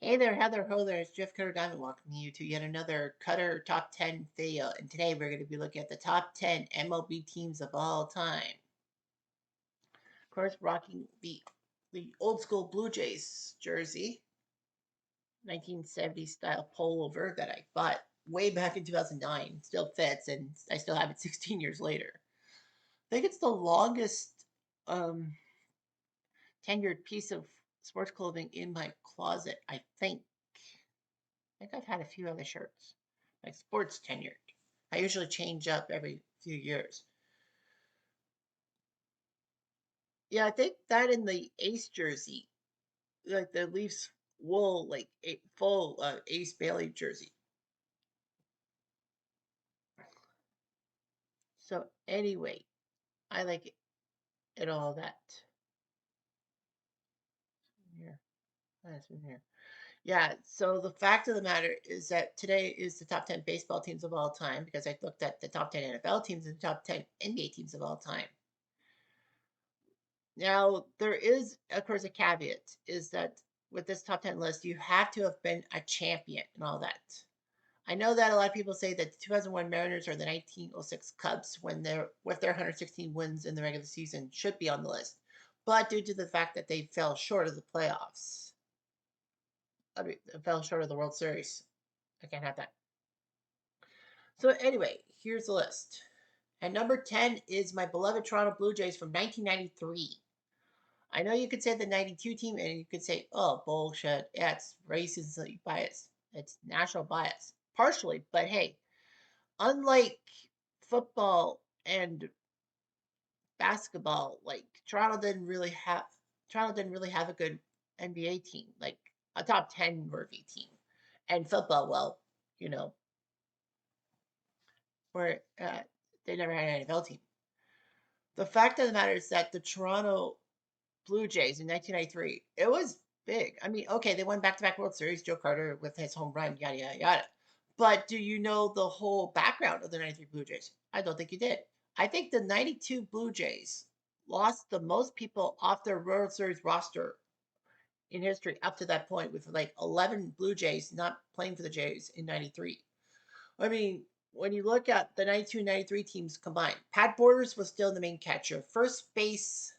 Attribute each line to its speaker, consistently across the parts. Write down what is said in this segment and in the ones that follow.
Speaker 1: Hey there, Heather Ho there. It's Jeff Cutter Diamond welcoming you to yet another Cutter Top 10 video. And today we're going to be looking at the top 10 MLB teams of all time. Of course, rocking the old school Blue Jays jersey, 1970 style pullover that I bought way back in 2009. Still fits, and I still have it 16 years later. I think it's the longest um, tenured piece of sports clothing in my closet, I think. I think I've had a few other shirts, like sports tenured. I usually change up every few years. Yeah, I think that in the Ace jersey, like the Leafs wool, like a full Ace Bailey jersey. So anyway, I like it and all that. Here, that's in here. Yeah. So the fact of the matter is that today is the top 10 baseball teams of all time because I looked at the top 10 NFL teams and the top 10 NBA teams of all time. Now, there is, of course, a caveat is that with this top 10 list, you have to have been a champion and all that. I know that a lot of people say that the 2001 Mariners or the 1906 Cubs, when they're with their 116 wins in the regular season, should be on the list. But due to the fact that they fell short of the playoffs, I mean, fell short of the World Series, I can't have that. So, anyway, here's the list. And number 10 is my beloved Toronto Blue Jays from 1993. I know you could say the 92 team and you could say, oh, bullshit. Yeah, it's racist bias. It's national bias. Partially, but hey, unlike football and basketball, like Toronto didn't really have a good NBA team, like a top 10 worthy team. And football, well, you know, where they never had an NFL team. The fact of the matter is that the Toronto Blue Jays in 1993, it was big. I mean, okay, they won back-to-back World Series. Joe Carter with his home run, yada yada yada. But do you know the whole background of the 93 Blue Jays? I don't think you did. I think the 92 Blue Jays lost the most people off their World Series roster in history up to that point, with like 11 Blue Jays not playing for the Jays in 93. I mean, when you look at the 92 93 teams combined, Pat Borders was still the main catcher. First base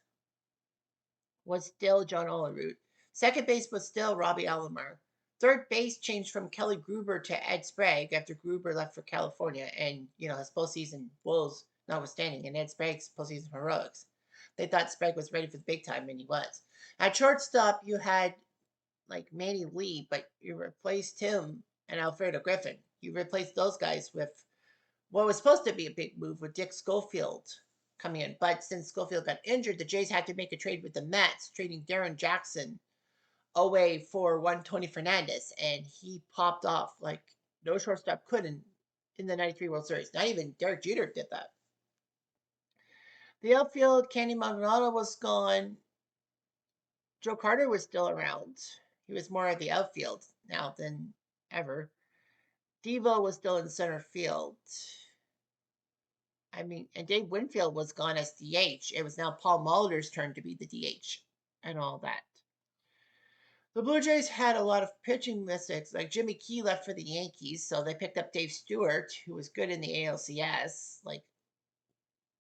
Speaker 1: was still John Olerud. Second base was still Robbie Alomar. Third base changed from Kelly Gruber to Ed Sprague after Gruber left for California, and his postseason woes notwithstanding, and Ed Sprague's postseason heroics. They thought Sprague was ready for the big time, and he was. At shortstop, you had like Manny Lee, but you replaced him and Alfredo Griffin. You replaced those guys with what was supposed to be a big move with Dick Schofield coming in. But since Schofield got injured, the Jays had to make a trade with the Mets, trading Darren Jackson away for one Tony Fernandez, and he popped off like no shortstop could in the 93 World Series. Not even Derek Jeter did that. The outfield, Candy Maldonado was gone. Joe Carter was still around. He was more of the outfield now than ever. Devo was still in center field. I mean, and Dave Winfield was gone as DH. It was now Paul Molitor's turn to be the DH and all that. The Blue Jays had a lot of pitching mistakes. Like Jimmy Key left for the Yankees, so they picked up Dave Stewart, who was good in the ALCS, like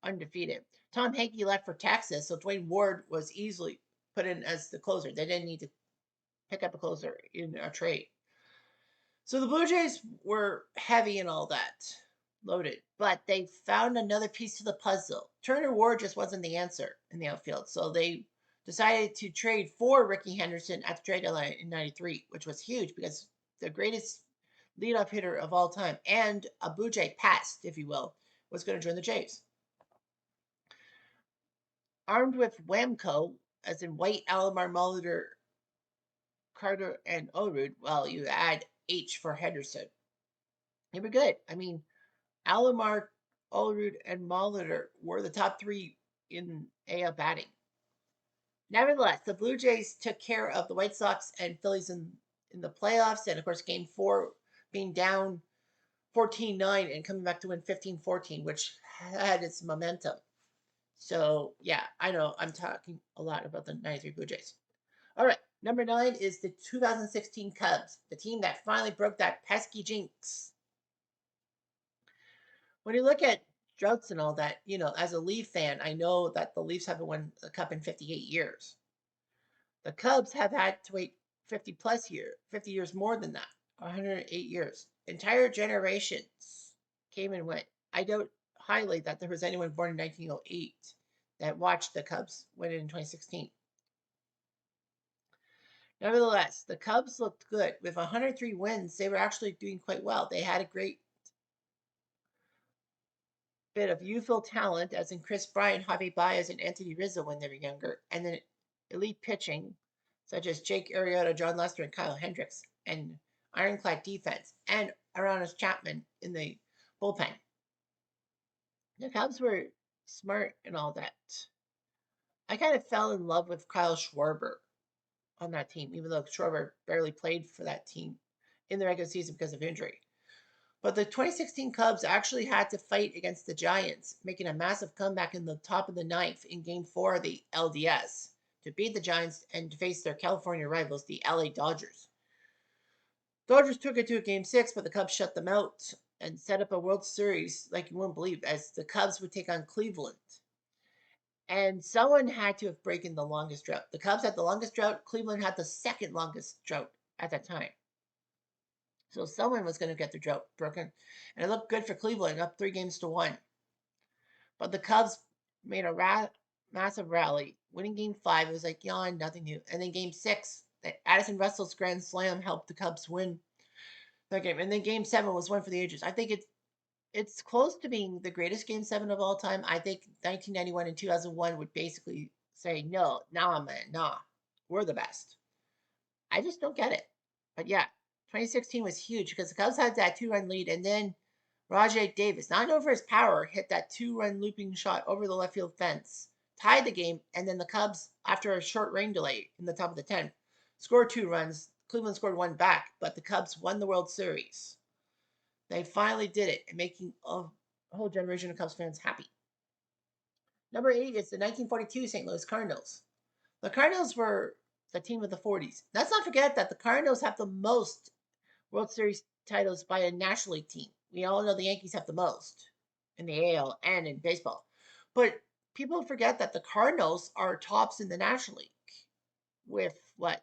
Speaker 1: undefeated. Tom Hankey left for Texas, so Dwayne Ward was easily put in as the closer. They didn't need to pick up a closer in a trade. So the Blue Jays were heavy and all that, loaded, but they found another piece to the puzzle. Turner Ward just wasn't the answer in the outfield, so they decided to trade for Ricky Henderson at the trade deadline in '93, which was huge because the greatest leadoff hitter of all time and a Blue Jay past, if you will, was going to join the Jays. Armed with Whamco, as in White, Alomar, Molitor, Carter, and Orud, well, you add H for Henderson. They were good. I mean, Alomar, Olerud, and Molitor were the top three in AL batting. Nevertheless, the Blue Jays took care of the White Sox and Phillies in the playoffs. And of course, game four being down 14-9 and coming back to win 15-14, which had its momentum. So, yeah, I know I'm talking a lot about the 93 Blue Jays. All right, Number 9 is the 2016 Cubs, the team that finally broke that pesky jinx. When you look at droughts and all that, as a Leaf fan, I know that the Leafs haven't won a cup in 58 years. The Cubs have had to wait 50 years more than that, 108 years. Entire generations came and went. I doubt highly that there was anyone born in 1908 that watched the Cubs win it in 2016. Nevertheless, the Cubs looked good. With 103 wins, they were actually doing quite well. They had a great bit of youthful talent, as in Chris Bryant, Javi Baez, and Anthony Rizzo when they were younger, and then elite pitching, such as Jake Arrieta, John Lester, and Kyle Hendricks, and ironclad defense, and Aronis Chapman in the bullpen. The Cubs were smart and all that. I kind of fell in love with Kyle Schwarber on that team, even though Schwarber barely played for that team in the regular season because of injury. But the 2016 Cubs actually had to fight against the Giants, making a massive comeback in the top of the ninth in Game 4 of the LDS to beat the Giants and to face their California rivals, the LA Dodgers. Dodgers took it to a Game 6, but the Cubs shut them out and set up a World Series like you wouldn't believe, as the Cubs would take on Cleveland. And someone had to have broken the longest drought. The Cubs had the longest drought. Cleveland had the second longest drought at that time. So someone was going to get the drought broken. And it looked good for Cleveland, up 3-1. But the Cubs made a massive rally, winning Game 5. It was like, yawn, nothing new. And then Game 6, Addison Russell's grand slam helped the Cubs win that game. And then Game 7 was one for the ages. I think it's close to being the greatest Game 7 of all time. I think 1991 and 2001 would basically say, no, nah, man, nah. We're the best. I just don't get it. But yeah, 2016 was huge because the Cubs had that 2-run lead, and then Rajay Davis, not over his power, hit that 2-run looping shot over the left field fence, tied the game, and then the Cubs, after a short rain delay in the top of the 10th, scored 2 runs. Cleveland scored 1 back, but the Cubs won the World Series. They finally did it, and making a whole generation of Cubs fans happy. Number 8 is the 1942 St. Louis Cardinals. The Cardinals were the team of the 40s. Let's not forget that the Cardinals have the most World Series titles by a National League team. We all know the Yankees have the most in the AL and in baseball. But people forget that the Cardinals are tops in the National League with what?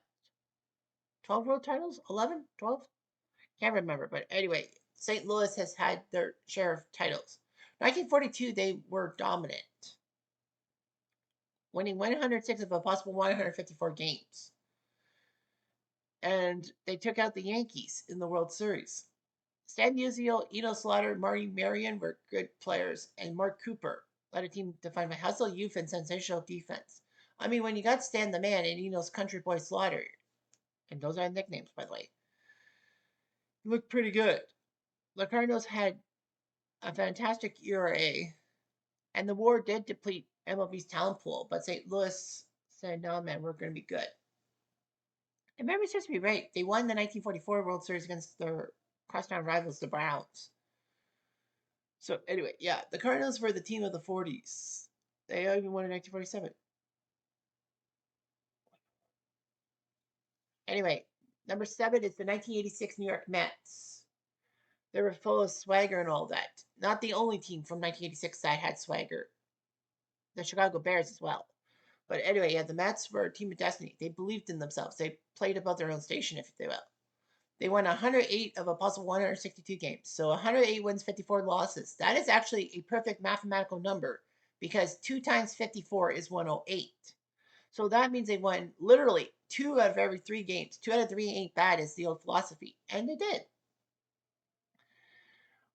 Speaker 1: 12 world titles? 11? 12? Can't remember. But anyway, St. Louis has had their share of titles. 1942, they were dominant, winning 106 of a possible 154 games. And they took out the Yankees in the World Series. Stan Musial, Eno Slaughter, Marty Marion were good players, and Mark Cooper led a team defined by hustle, youth, and sensational defense. I mean, when you got Stan the Man and Eno's Country Boy Slaughter, and those are nicknames, by the way, it looked pretty good. The Cardinals had a fantastic ERA, and the war did deplete MLB's talent pool, but St. Louis said, no, man, we're going to be good. And memory serves me right. They won the 1944 World Series against their crosstown rivals, the Browns. So anyway, yeah, the Cardinals were the team of the 40s. They even won in 1947. Anyway, number 7 is the 1986 New York Mets. They were full of swagger and all that. Not the only team from 1986 that had swagger. The Chicago Bears as well. But anyway, yeah, the Mets were a team of destiny. They believed in themselves. They played above their own station, if they will. They won 108 of a possible 162 games. So 108 wins, 54 losses. That is actually a perfect mathematical number because 2 times 54 is 108. So that means they won literally 2 out of every 3 games. 2 out of 3 ain't bad is the old philosophy. And they did.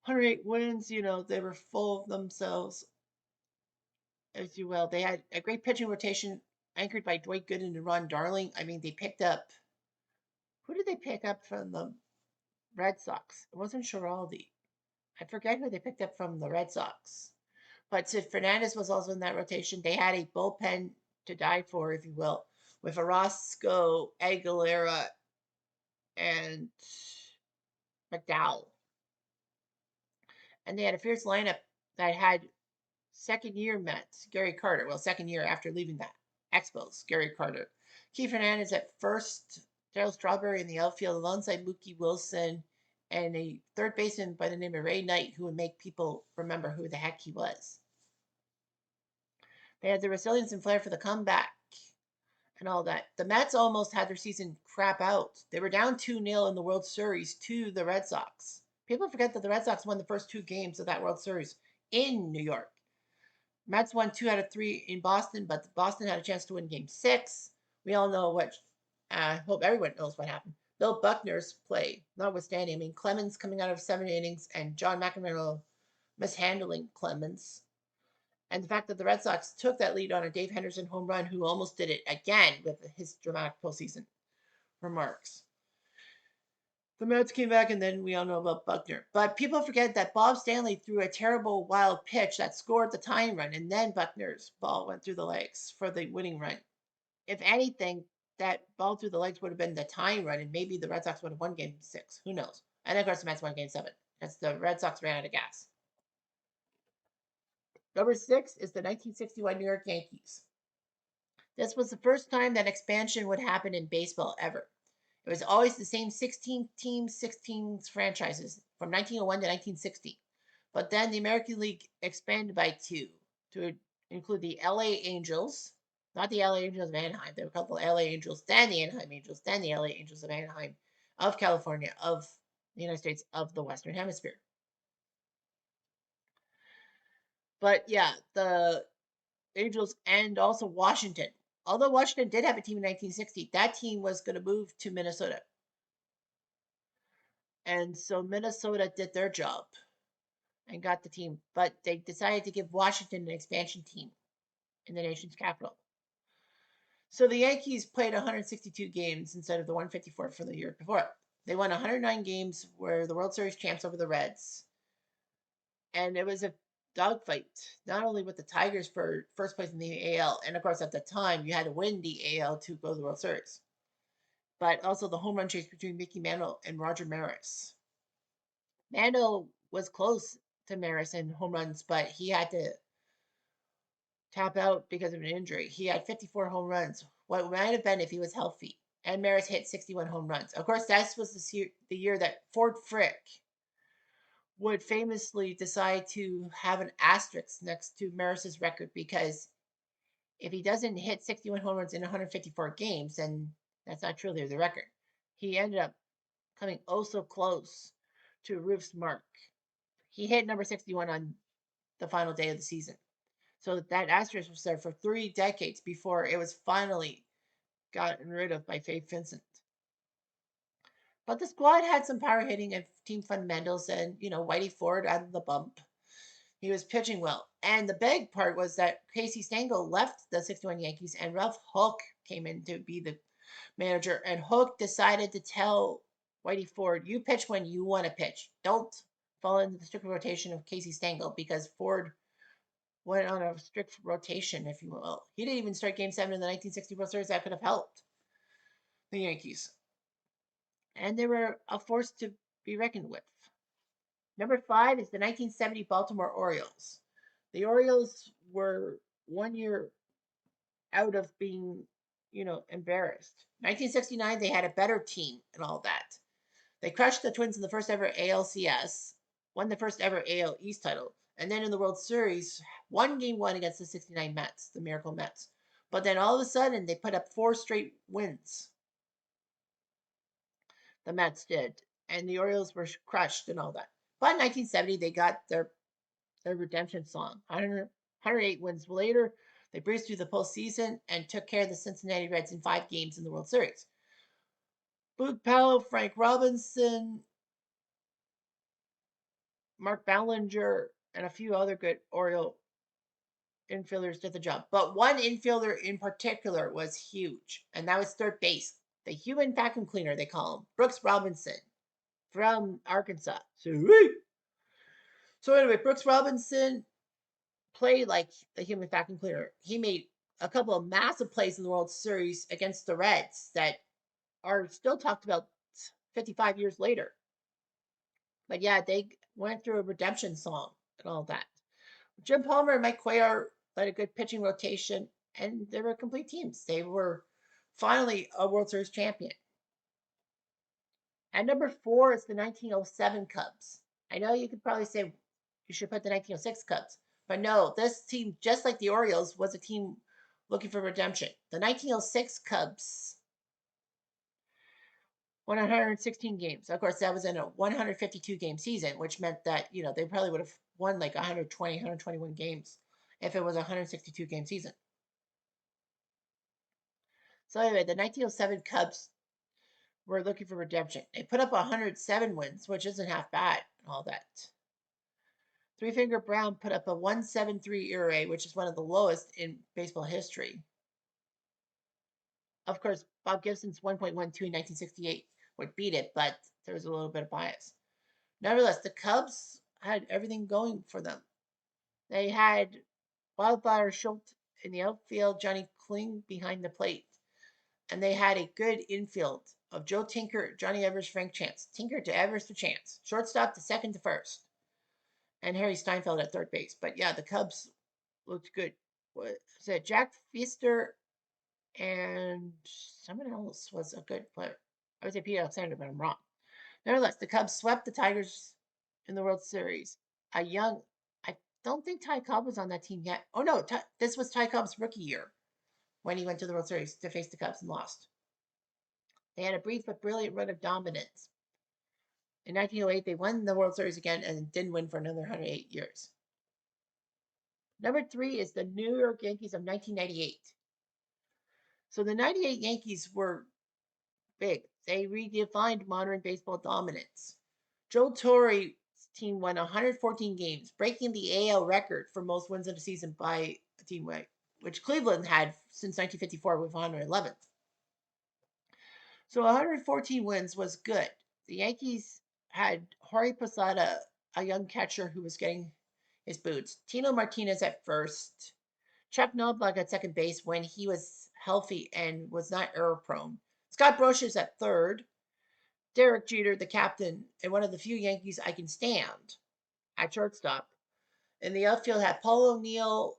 Speaker 1: 108 wins, they were full of themselves, as you will. They had a great pitching rotation anchored by Dwight Gooden and Ron Darling. I mean, they picked up, who did they pick up from the Red Sox? It wasn't Schiraldi. I forget who they picked up from the Red Sox. But Sid Fernandez was also in that rotation. They had a bullpen to die for, if you will, with Orozco, Aguilera, and McDowell. And they had a fierce lineup that had second year Mets, Gary Carter. Well, second year after leaving the Expos, Gary Carter. Keith Hernandez at first, Darryl Strawberry in the outfield alongside Mookie Wilson, and a third baseman by the name of Ray Knight, who would make people remember who the heck he was. They had the resilience and flair for the comeback and all that. The Mets almost had their season crap out. They were down 2-0 in the World Series to the Red Sox. People forget that the Red Sox won the first two games of that World Series in New York. Mets won 2 out of 3 in Boston, but Boston had a chance to win Game 6. We all know what. I hope everyone knows what happened. Bill Buckner's play, notwithstanding. I mean, Clemens coming out of 7 innings and John McEnroe mishandling Clemens. And the fact that the Red Sox took that lead on a Dave Henderson home run, who almost did it again with his dramatic postseason remarks. The Mets came back, and then we all know about Buckner. But people forget that Bob Stanley threw a terrible wild pitch that scored the tying run, and then Buckner's ball went through the legs for the winning run. If anything, that ball through the legs would have been the tying run, and maybe the Red Sox would have won Game 6. Who knows? And of course, the Mets won Game 7. That's the Red Sox ran out of gas. Number 6 is the 1961 New York Yankees. This was the first time that expansion would happen in baseball ever. It was always the same 16 teams, 16 franchises from 1901 to 1960. But then the American League expanded by 2 to include the LA Angels, not the LA Angels of Anaheim. They were called the LA Angels, then the Anaheim Angels, then the LA Angels of Anaheim, of California, of the United States, of the Western Hemisphere. But yeah, the Angels and also Washington. Although Washington did have a team in 1960, that team was going to move to Minnesota. And so Minnesota did their job and got the team, but they decided to give Washington an expansion team in the nation's capital. So the Yankees played 162 games instead of the 154 for the year before. They won 109 games, were the World Series champs over the Reds. And it was a dogfight, not only with the Tigers for first place in the AL, and of course at the time you had to win the AL to go to the World Series, but also the home run chase between Mickey Mantle and Roger Maris. Mantle was close to Maris in home runs, but he had to tap out because of an injury. He had 54 home runs, what might have been if he was healthy. And Maris hit 61 home runs. Of course, that was the year that Ford Frick would famously decide to have an asterisk next to Maris's record, because if he doesn't hit 61 home runs in 154 games, then that's not truly the record. He ended up coming oh so close to Roof's mark. He hit number 61 on the final day of the season. So that asterisk was there for 3 decades before it was finally gotten rid of by Faye Vincent. But the squad had some power hitting and team fundamentals, and Whitey Ford out of the bump. He was pitching well. And the big part was that Casey Stengel left the 61 Yankees and Ralph Hook came in to be the manager. And Hook decided to tell Whitey Ford, you pitch when you want to pitch. Don't fall into the strict rotation of Casey Stengel, because Ford went on a strict rotation, if you will. He didn't even start Game 7 in the 1960 World Series. That could have helped the Yankees. And they were a force to be reckoned with. Number 5 is the 1970 Baltimore Orioles. The Orioles were 1 year out of being, embarrassed. 1969, they had a better team and all that. They crushed the Twins in the first ever ALCS, won the first ever AL East title, and then in the World Series, won Game 1 against the 69 Mets, the Miracle Mets. But then all of a sudden, they put up 4 straight wins. The Mets did. And the Orioles were crushed and all that. But in 1970, they got their redemption song. 108 wins later, they breezed through the postseason and took care of the Cincinnati Reds in 5 games in the World Series. Boog Powell, Frank Robinson, Mark Ballinger, and a few other good Oriole infielders did the job. But one infielder in particular was huge, and that was third base. The human vacuum cleaner, they call him, Brooks Robinson from Arkansas. So anyway, Brooks Robinson played like the human vacuum cleaner. He made a couple of massive plays in the World Series against the Reds that are still talked about 55 years later. But yeah, they went through a redemption song and all that. Jim Palmer and Mike Cuellar led a good pitching rotation, and they were complete teams. They were Finally, a World Series champion. At number 4 is the 1907 Cubs. I know you could probably say you should put the 1906 Cubs, but no, this team, just like the Orioles, was a team looking for redemption. The 1906 Cubs won 116 games. Of course, that was in a 152 game season, which meant that, they probably would have won like 120, 121 games if it was a 162 game season. So anyway, the 1907 Cubs were looking for redemption. They put up 107 wins, which isn't half bad and all that. Three Finger Brown put up a 1.73 ERA, which is one of the lowest in baseball history. Of course, Bob Gibson's 1.12 in 1968 would beat it, but there was a little bit of bias. Nevertheless, the Cubs had everything going for them. They had Wildfire Schultz in the outfield, Johnny Kling behind the plate, and they had a good infield of Joe Tinker, Johnny Evers, Frank Chance. Tinker to Evers to Chance. Shortstop to second to first. And Harry Steinfeld at third base. But yeah, the Cubs looked good. Was it Jack Pfister and someone else was a good player? I would say Pete Alexander, but I'm wrong. Nevertheless, the Cubs swept the Tigers in the World Series. I don't think Ty Cobb was on that team yet. Oh no, this was Ty Cobb's rookie year when he went to the World Series to face the Cubs and lost. They had a brief but brilliant run of dominance. In 1908, they won the World Series again and didn't win for another 108 years. Number 3 is the New York Yankees of 1998. So the 98 Yankees were big. They redefined modern baseball dominance. Joe Torre's team won 114 games, breaking the AL record for most wins in a season by a team, which Cleveland had since 1954 with 111. So 114 wins was good. The Yankees had Jorge Posada, a young catcher who was getting his boots. Tino Martinez at first. Chuck Knobloch at second base when he was healthy and was not error prone. Scott Brosius at third. Derek Jeter, the captain, and one of the few Yankees I can stand at shortstop. In the outfield had Paul O'Neill.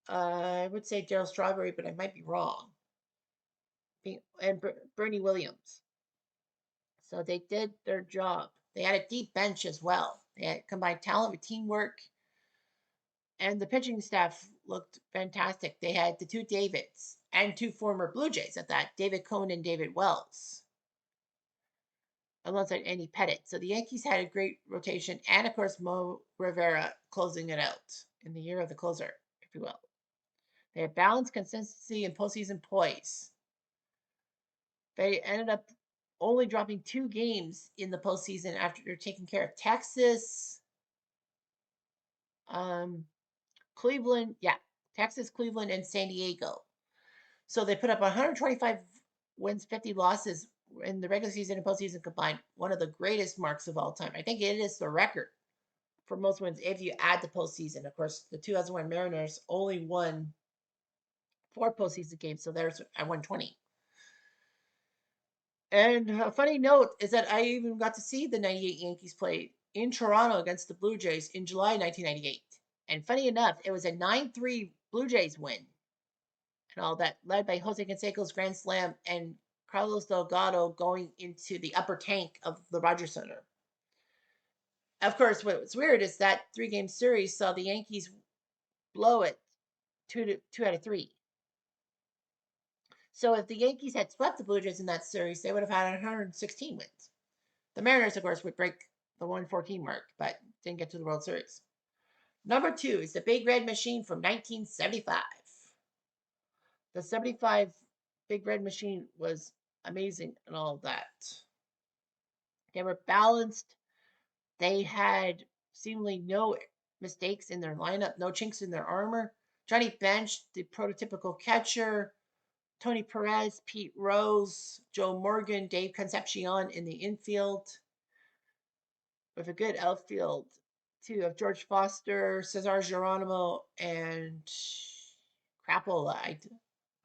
Speaker 1: I would say Darryl Strawberry, but I might be wrong. And Bernie Williams. So they did their job. They had a deep bench as well. They had combined talent with teamwork, and the pitching staff looked fantastic. They had the two Davids and two former Blue Jays at that, David Cohn and David Wells, alongside Andy Pettitte. So the Yankees had a great rotation, and of course Mo Rivera closing it out in the year of the closer, if you will. They had balance, consistency, and postseason poise. They ended up only dropping 2 games in the postseason after taking care of Texas, Cleveland, Texas, Cleveland, and San Diego. So they put up 125 wins, 50 losses in the regular season and postseason combined. One of the greatest marks of all time. I think it is the record for most wins if you add the postseason. Of course, the 2001 Mariners only won 4 postseason games, so there's at 120. And a funny note is that I even got to see the 98 Yankees play in Toronto against the Blue Jays in July 1998. And funny enough, it was a 9-3 Blue Jays win and all that, led by Jose Canseco's grand slam and Carlos Delgado going into the upper tank of the Rogers Center. Of course, what's weird is that 3-game series saw the Yankees blow it 2 out of 3. So if the Yankees had swept the Blue Jays in that series, they would have had 116 wins. The Mariners, of course, would break the 114 mark, but didn't get to the World Series. Number 2 is the Big Red Machine from 1975. The 75 Big Red Machine was amazing and all of that. They were balanced. They had seemingly no mistakes in their lineup, no chinks in their armor. Johnny Bench, the prototypical catcher. Tony Perez, Pete Rose, Joe Morgan, Dave Concepcion in the infield. With a good outfield, too, of George Foster, Cesar Geronimo, and Crapola. I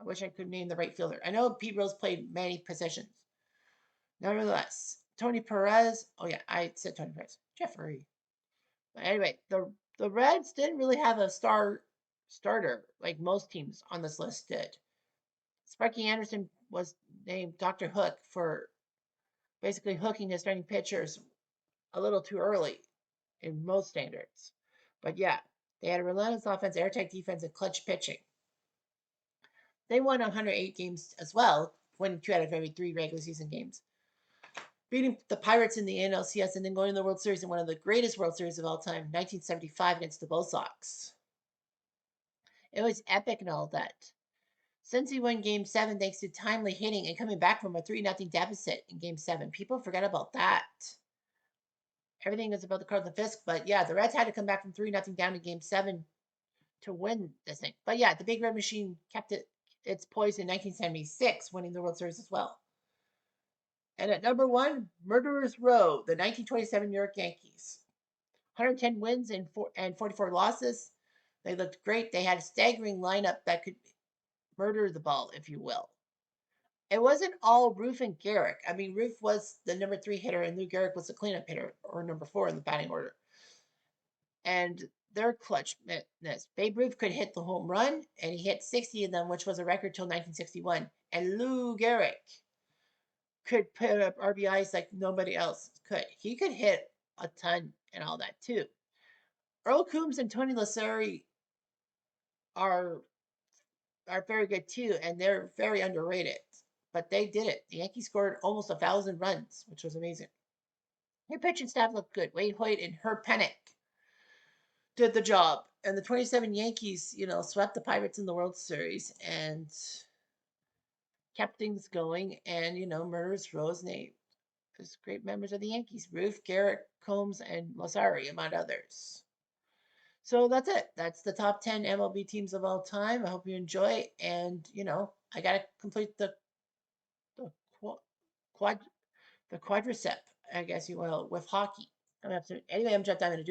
Speaker 1: wish I could name the right fielder. I know Pete Rose played many positions. Nevertheless, Tony Perez. Oh yeah, I said Tony Perez. Jeffrey. But anyway, the Reds didn't really have a starter like most teams on this list did. Sparky Anderson was named Dr. Hook for basically hooking his starting pitchers a little too early in most standards. But yeah, they had a relentless offense, airtight defense, and clutch pitching. They won 108 games as well, winning 2 out of every 3 regular season games, beating the Pirates in the NLCS and then going to the World Series in one of the greatest World Series of all time, 1975 against the Bull Sox. It was epic and all that. Since he won Game 7 thanks to timely hitting and coming back from a 3-0 deficit in Game 7, people forget about that. Everything is about the Cardinal Fisk, but yeah, the Reds had to come back from 3-0 down in Game 7 to win this thing. But yeah, the Big Red Machine kept its poise in 1976, winning the World Series as well. And at number 1, Murderers Row, the 1927 New York Yankees. 110 wins and 44 losses. They looked great. They had a staggering lineup that could murder the ball, if you will. It wasn't all Roof and Garrick. I mean, Roof was the number 3 hitter, and Lou Garrick was the cleanup hitter, or number 4 in the batting order. And their clutchness. Babe Ruth could hit the home run, and he hit 60 of them, which was a record till 1961. And Lou Gehrig could put up RBIs like nobody else could. He could hit a ton and all that too. Earl Coombs and Tony Lasseri are are very good too, and they're very underrated. But they did it. The Yankees scored almost 1,000 runs, which was amazing. Their pitching staff looked good. Wade Hoyt and Herb Pennock did the job. And the 27 Yankees, swept the Pirates in the World Series and kept things going. And, Murderers Rose named as great members of the Yankees. Ruth, Garrett, Combs, and Losari, among others. So that's it. That's the top 10 MLB teams of all time. I hope you enjoy. And, I got to complete the quad the quadricep, I guess you will, with hockey. Anyway, I'm Jeff Diamond.